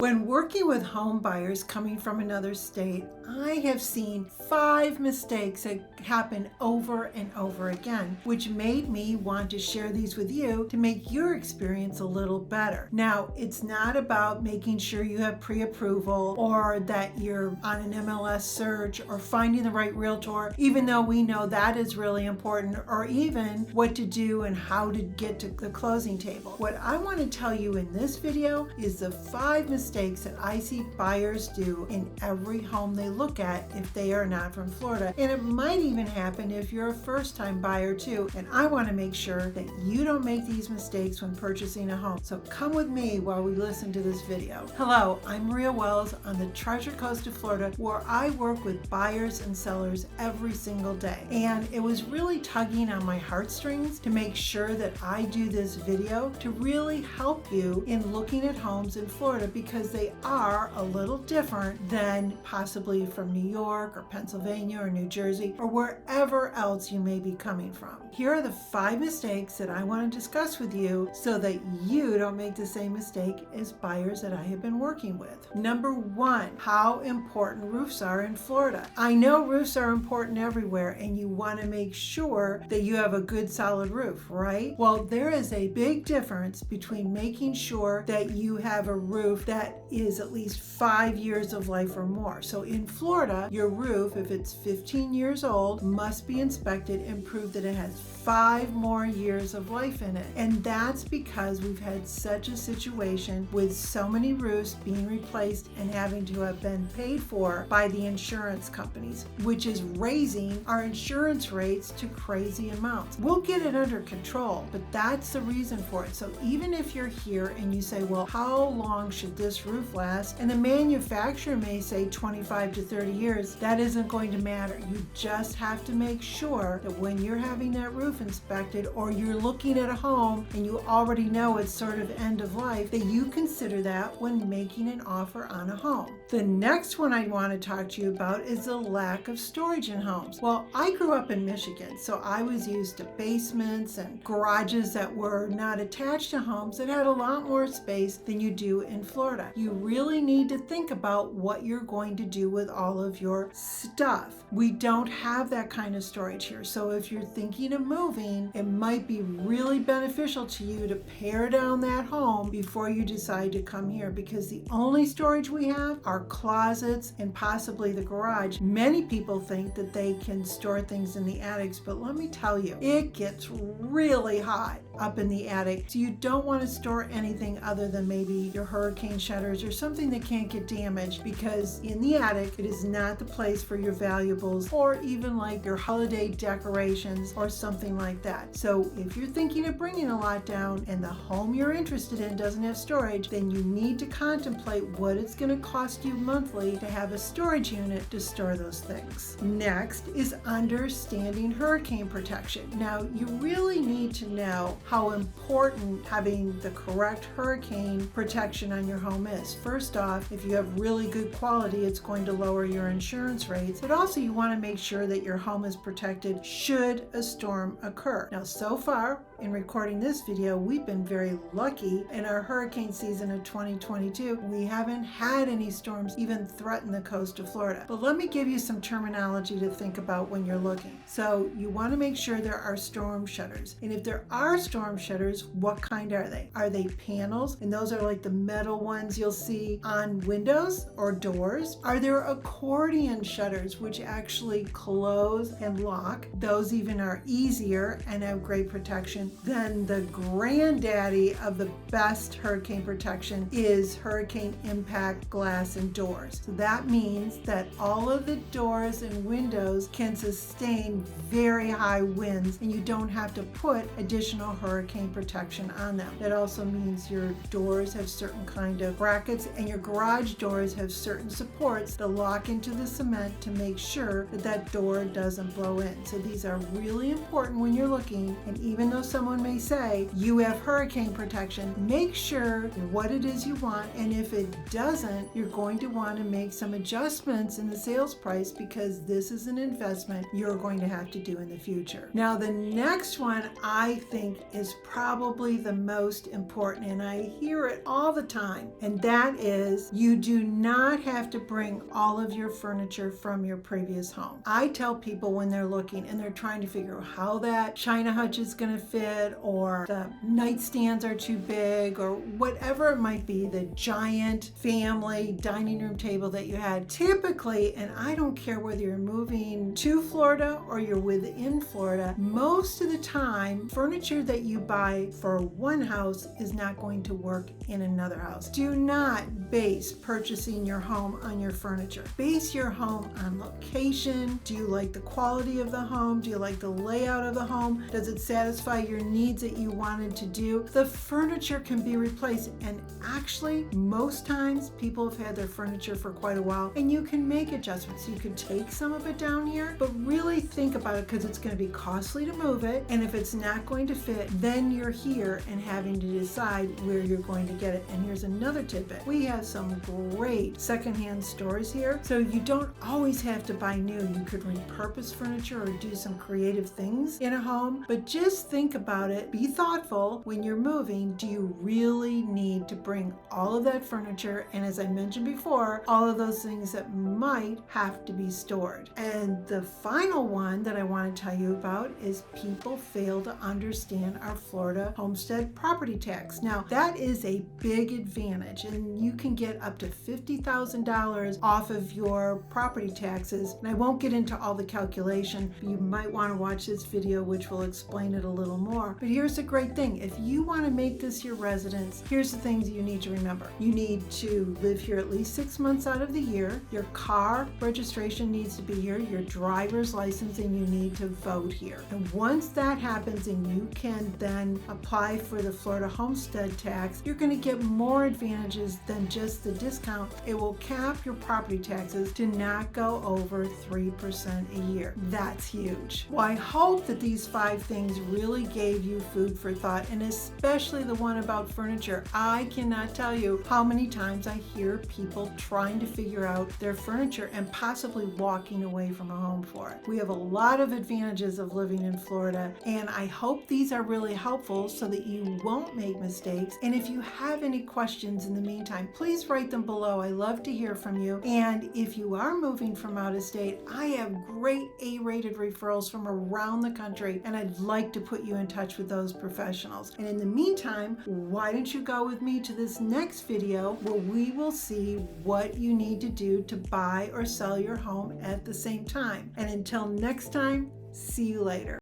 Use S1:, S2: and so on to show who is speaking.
S1: When working with home buyers coming from another state, I have seen 5 mistakes that happen over and over again, which made me want to share these with you to make your experience a little better. Now, it's not about making sure you have pre-approval or that you're on an MLS search or finding the right realtor, even though we know that is really important, or even what to do and how to get to the closing table. What I want to tell you in this video is the 5 mistakes that I see buyers do in every home they look at if they are not from Florida. And it might even happen if you're a first-time buyer too. And I want to make sure that you don't make these mistakes when purchasing a home. So come with me while we listen to this video. Hello, I'm Maria Wells on the Treasure Coast of Florida, where I work with buyers and sellers every single day. And it was really tugging on my heartstrings to make sure that I do this video to really help you in looking at homes in Florida, because they are a little different than possibly from New York or Pennsylvania or New Jersey or wherever else you may be coming from. Here are the 5 mistakes that I want to discuss with you so that you don't make the same mistake as buyers that I have been working with. Number 1, how important roofs are in Florida. I know roofs are important everywhere, and you want to make sure that you have a good solid roof, right? Well, there is a big difference between making sure that you have a roof that is at least 5 years of life or more. So in Florida, your roof, if it's 15 years old, must be inspected and prove that it has 5 more years of life in it. And that's because we've had such a situation with so many roofs being replaced and having to have been paid for by the insurance companies, which is raising our insurance rates to crazy amounts. We'll get it under control, but that's the reason for it. So even if you're here and you say, well, how long should this roof last? And the manufacturer may say 25 to 30 years, that isn't going to matter. You just have to make sure that when you're having that roof inspected, or you're looking at a home and you already know it's sort of end of life, that you consider that when making an offer on a home. The next one I want to talk to you about is the lack of storage in homes. Well, I grew up in Michigan, so I was used to basements and garages that were not attached to homes that had a lot more space than you do in Florida. You really need to think about what you're going to do with all of your stuff. We don't have that kind of storage here. So if you're thinking of moving, it might be really beneficial to you to pare down that home before you decide to come here, because the only storage we have are closets and possibly the garage. Many people think that they can store things in the attics, but let me tell you, it gets really hot up in the attic. So you don't want to store anything other than maybe your hurricane shutters or something that can't get damaged, because in the attic, it is not the place for your valuables or even like your holiday decorations or something like that. So if you're thinking of bringing a lot down and the home you're interested in doesn't have storage, then you need to contemplate what it's going to cost you monthly to have a storage unit to store those things. Next is understanding hurricane protection. Now, you really need to know how important having the correct hurricane protection on your home is. First off, if you have really good quality, it's going to lower your insurance rates, but also you want to make sure that your home is protected should a storm occur. Now, so far in recording this video, we've been very lucky in our hurricane season of 2022. We haven't had any storms even threaten the coast of Florida. But let me give you some terminology to think about when you're looking. So you want to make sure there are storm shutters. And if there are storm shutters, what kind are they? Are they panels? And those are like the metal ones you'll see on windows or doors. Are there accordion shutters, which actually close and lock? Those even are easier and have great protection. Then the granddaddy of the best hurricane protection is hurricane impact glass and doors. So that means that all of the doors and windows can sustain very high winds, and you don't have to put additional hurricane protection on them. That also means your doors have certain kind of brackets, and your garage doors have certain supports that lock into the cement to make sure that that door doesn't blow in. So these are really important when you're looking, and even though some someone may say, you have hurricane protection. Make sure what it is you want, and if it doesn't, you're going to want to make some adjustments in the sales price because this is an investment you're going to have to do in the future. Now, the next one I think is probably the most important, and I hear it all the time, and that is you do not have to bring all of your furniture from your previous home. I tell people when they're looking and they're trying to figure out how that china hutch is going to fit, or the nightstands are too big, or whatever it might be, the giant family dining room table that you had. Typically, and I don't care whether you're moving to Florida or you're within Florida, most of the time, furniture that you buy for one house is not going to work in another house. Do not base purchasing your home on your furniture. Base your home on location. Do you like the quality of the home? Do you like the layout of the home? Does it satisfy your needs that you wanted to do? The furniture can be replaced, and actually most times people have had their furniture for quite a while and you can make adjustments. You could take some of it down here, but really think about it because it's going to be costly to move it, and if it's not going to fit, then you're here and having to decide where you're going to get it. And here's another tidbit. We have some great secondhand stores here, so you don't always have to buy new. You could repurpose furniture or do some creative things in a home, but just think about it. Be thoughtful when you're moving. Do you really need to bring all of that furniture? And as I mentioned before, all of those things that might have to be stored. And the final one that I want to tell you about is people fail to understand our Florida homestead property tax. Now, that is a big advantage, and you can get up to $50,000 off of your property taxes. And I won't get into all the calculation. You might want to watch this video, which will explain it a little more. But here's the great thing. If you want to make this your residence, here's the things you need to remember. You need to live here at least 6 months out of the year. Your car registration needs to be here, your driver's license, and you need to vote here. And once that happens and you can then apply for the Florida Homestead Tax, you're going to get more advantages than just the discount. It will cap your property taxes to not go over 3% a year. That's huge. Well, I hope that these 5 things really gave you food for thought, and especially the one about furniture. I cannot tell you how many times I hear people trying to figure out their furniture and possibly walking away from a home for it. We have a lot of advantages of living in Florida, and I hope these are really helpful so that you won't make mistakes. And if you have any questions in the meantime, please write them below. I love to hear from you. And if you are moving from out of state, I have great A-rated referrals from around the country, and I'd like to put you in touch with those professionals. And in the meantime, why don't you go with me to this next video where we will see what you need to do to buy or sell your home at the same time. And until next time, see you later.